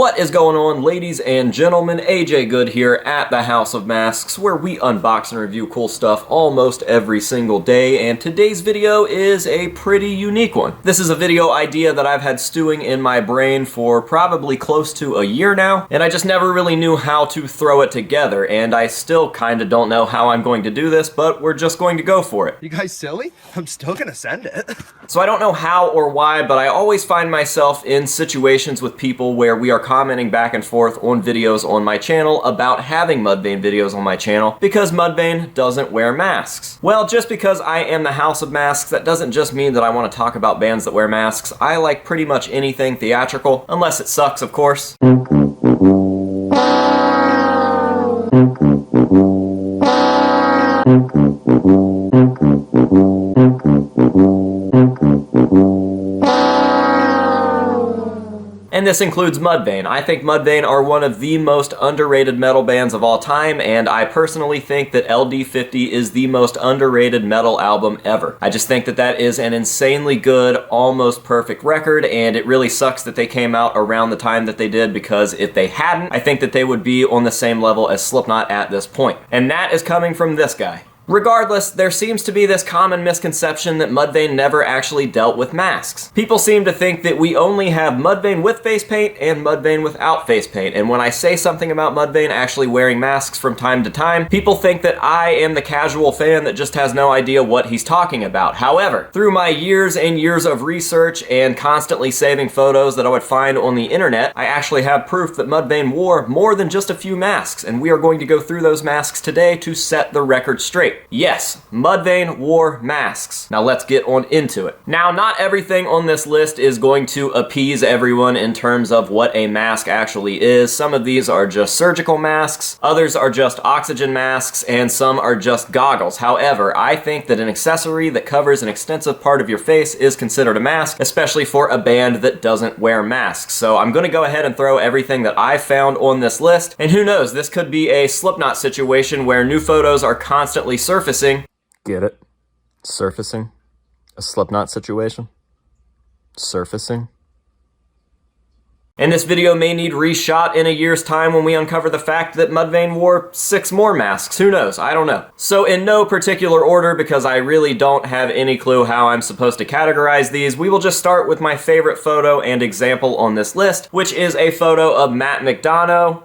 What is going on, ladies and gentlemen? AJ Good here at the House of Masks, where we unbox and review cool stuff almost every single day, and today's video is a pretty unique one. This is a video idea that I've had stewing in my brain for probably close to a year now, and I just never really knew how to throw it together, and I still kinda don't know how I'm going to do this, but we're just going to go for it. You guys silly? I'm still gonna send it. So I don't know how or why, but I always find myself in situations with people where we are commenting back and forth on videos on my channel about having Mudvayne videos on my channel because Mudvayne doesn't wear masks. Well, just because I am the House of Masks, that doesn't just mean that I want to talk about bands that wear masks. I like pretty much anything theatrical, unless it sucks, of course. And this includes Mudvayne. I think Mudvayne are one of the most underrated metal bands of all time, and I personally think that LD50 is the most underrated metal album ever. I just think that that is an insanely good, almost perfect record, and it really sucks that they came out around the time that they did, because if they hadn't, I think that they would be on the same level as Slipknot at this point. And that is coming from this guy. Regardless, there seems to be this common misconception that Mudvayne never actually dealt with masks. People seem to think that we only have Mudvayne with face paint and Mudvayne without face paint, and when I say something about Mudvayne actually wearing masks from time to time, people think that I am the casual fan that just has no idea what he's talking about. However, through my years and years of research and constantly saving photos that I would find on the internet, I actually have proof that Mudvayne wore more than just a few masks, and we are going to go through those masks today to set the record straight. Yes, Mudvayne wore masks. Now let's get on into it. Now, not everything on this list is going to appease everyone in terms of what a mask actually is. Some of these are just surgical masks, others are just oxygen masks, and some are just goggles. However, I think that an accessory that covers an extensive part of your face is considered a mask, especially for a band that doesn't wear masks. So I'm going to go ahead and throw everything that I found on this list, and who knows, this could be a Slipknot situation where new photos are constantly surfacing. Get it? Surfacing? A Slipknot situation? Surfacing? And this video may need reshot in a year's time when we uncover the fact that Mudvayne wore 6 more masks. Who knows? I don't know. So in no particular order, because I really don't have any clue how I'm supposed to categorize these, we will just start with my favorite photo and example on this list, which is a photo of Matt McDonough.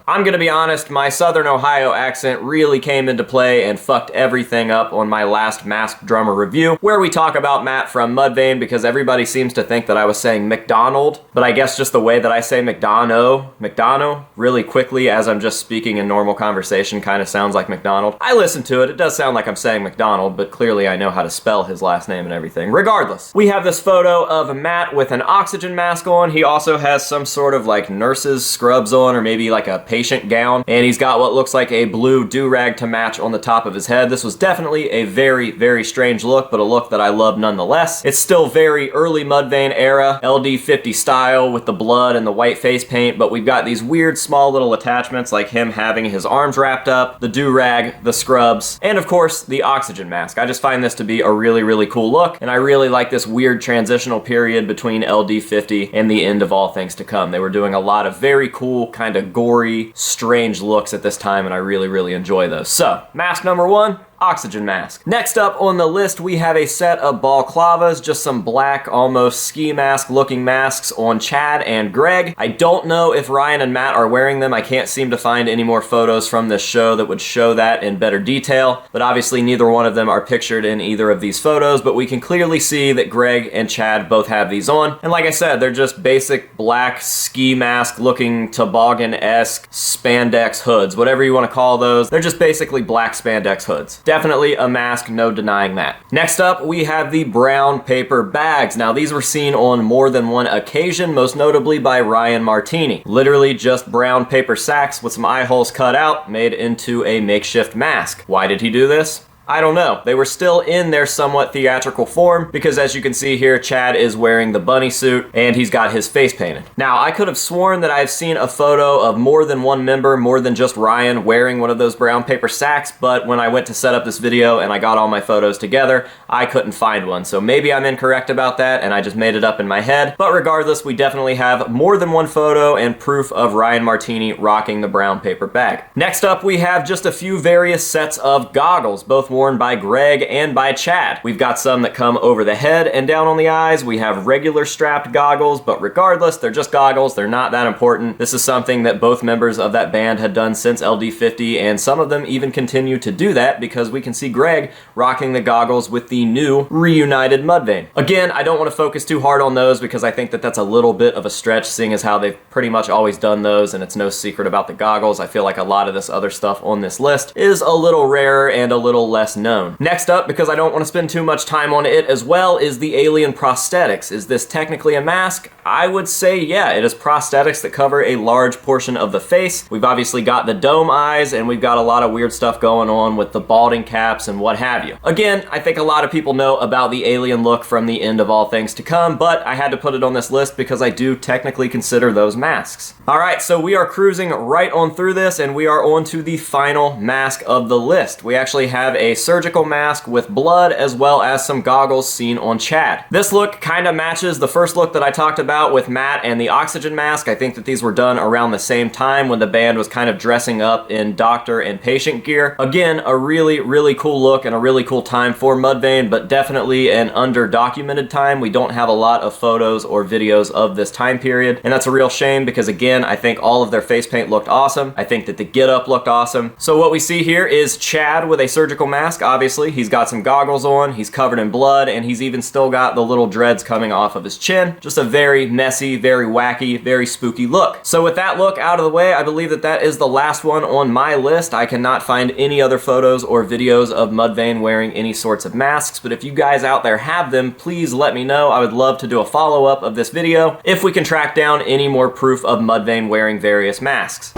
I'm gonna be honest, my Southern Ohio accent really came into play and fucked everything up on my last Masked Drummer review, where we talk about Matt from Mudvayne, because everybody seems to think that I was saying McDonald, but I guess just the way that I say McDonough, really quickly as I'm just speaking in normal conversation kind of sounds like McDonald. I listen to it, it does sound like I'm saying McDonald, but clearly I know how to spell his last name and everything. Regardless, we have this photo of Matt with an oxygen mask on. He also has some sort of like nurse's scrubs on, or maybe like a patient gown, and he's got what looks like a blue do-rag to match on the top of his head. This was definitely a very, very strange look, but a look that I love nonetheless. It's still very early Mudvayne era, LD50 style with the blood and the white face paint, but we've got these weird small little attachments like him having his arms wrapped up, the do-rag, the scrubs, and of course the oxygen mask. I just find this to be a really, really cool look, and I really like this weird transitional period between LD50 and the end of all things to come. They were doing a lot of very cool, kind of gory, strange looks at this time, and I really, really enjoy those. So, mask number 1, oxygen mask. Next up on the list, we have a set of balaclavas, just some black, almost ski mask looking masks on Chad and Greg. I don't know if Ryan and Matt are wearing them. I can't seem to find any more photos from this show that would show that in better detail, but obviously neither one of them are pictured in either of these photos, but we can clearly see that Greg and Chad both have these on. And like I said, they're just basic black ski mask looking toboggan-esque spandex hoods, whatever you want to call those. They're just basically black spandex hoods. Definitely a mask, no denying that. Next up, we have the brown paper bags. Now, these were seen on more than one occasion, most notably by Ryan Martini. Literally just brown paper sacks with some eye holes cut out, made into a makeshift mask. Why did he do this? I don't know. They were still in their somewhat theatrical form because as you can see here, Chad is wearing the bunny suit and he's got his face painted. Now, I could have sworn that I've seen a photo of more than one member, more than just Ryan, wearing one of those brown paper sacks, but when I went to set up this video and I got all my photos together, I couldn't find one. So maybe I'm incorrect about that and I just made it up in my head. But regardless, we definitely have more than one photo and proof of Ryan Martini rocking the brown paper bag. Next up, we have just a few various sets of goggles, both worn by Greg and by Chad. We've got some that come over the head and down on the eyes. We have regular strapped goggles, but regardless, they're just goggles. They're not that important. This is something that both members of that band had done since LD50, and some of them even continue to do that because we can see Greg rocking the goggles with the new reunited Mudvayne. Again, I don't want to focus too hard on those because I think that that's a little bit of a stretch, seeing as how they've pretty much always done those, and it's no secret about the goggles. I feel like a lot of this other stuff on this list is a little rarer and a little less known. Next up, because I don't want to spend too much time on it as well, is the alien prosthetics. Is this technically a mask? I would say yeah, it is prosthetics that cover a large portion of the face. We've obviously got the dome eyes and we've got a lot of weird stuff going on with the balding caps and what have you. Again, I think a lot of people know about the alien look from the End of All Things to Come, but I had to put it on this list because I do technically consider those masks. Alright, so we are cruising right on through this and we are on to the final mask of the list. We actually have a surgical mask with blood as well as some goggles seen on Chad. This look kind of matches the first look that I talked about with Matt and the oxygen mask. I think that these were done around the same time when the band was kind of dressing up in doctor and patient gear. Again, a really cool look and a really cool time for Mudvayne, but definitely an under-documented time. We don't have a lot of photos or videos of this time period, and that's a real shame because again, I think all of their face paint looked awesome. I think that the get-up looked awesome. So what we see here is Chad with a surgical mask. Obviously, he's got some goggles on, he's covered in blood, and he's even still got the little dreads coming off of his chin. Just a very messy, very wacky, very spooky look. So with that look out of the way, I believe that that is the last one on my list. I cannot find any other photos or videos of Mudvayne wearing any sorts of masks, but if you guys out there have them, please let me know. I would love to do a follow-up of this video if we can track down any more proof of Mudvayne wearing various masks.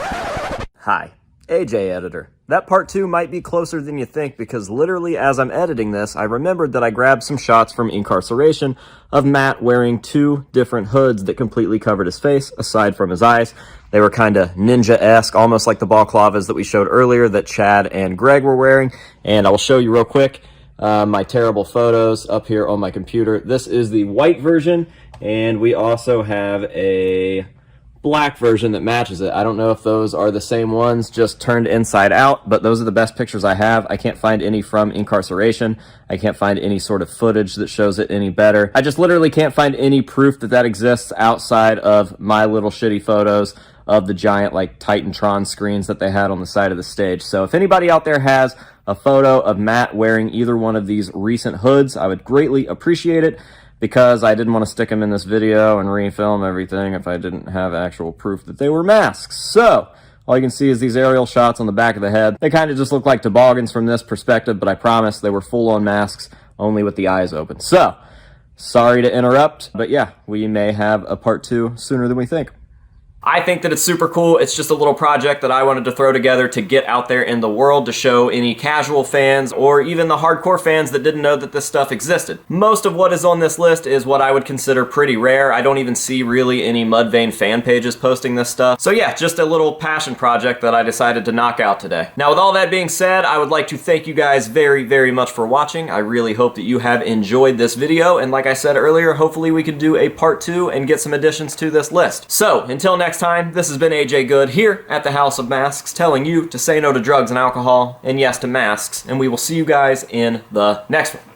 Hi, AJ Editor. That part 2 might be closer than you think because literally as I'm editing this, I remembered that I grabbed some shots from Incarceration of Matt wearing 2 different hoods that completely covered his face, aside from his eyes. They were kind of ninja-esque, almost like the balaclavas that we showed earlier that Chad and Greg were wearing. And I will show you real quick my terrible photos up here on my computer. This is the white version, and we also have a black version that matches it. I don't know if those are the same ones, just turned inside out, but those are the best pictures I have. I can't find any from Incarceration. I can't find any sort of footage that shows it any better. I just literally can't find any proof that that exists outside of my little shitty photos of the giant like Titantron screens that they had on the side of the stage. So if anybody out there has a photo of Matt wearing either one of these recent hoods, I would greatly appreciate it, because I didn't want to stick them in this video and refilm everything if I didn't have actual proof that they were masks. So all you can see is these aerial shots on the back of the head. They kind of just look like toboggans from this perspective, but I promise they were full-on masks, only with the eyes open. So sorry to interrupt, but yeah, we may have a part 2 sooner than we think. I think that it's super cool. It's just a little project that I wanted to throw together to get out there in the world to show any casual fans or even the hardcore fans that didn't know that this stuff existed. Most of what is on this list is what I would consider pretty rare. I don't even see really any Mudvayne fan pages posting this stuff. So yeah, just a little passion project that I decided to knock out today. Now with all that being said, I would like to thank you guys very much for watching. I really hope that you have enjoyed this video, and like I said earlier, hopefully we can do a part 2 and get some additions to this list. So until next time, this has been AJ Good here at the House of Masks, telling you to say no to drugs and alcohol, and yes to masks, and we will see you guys in the next one.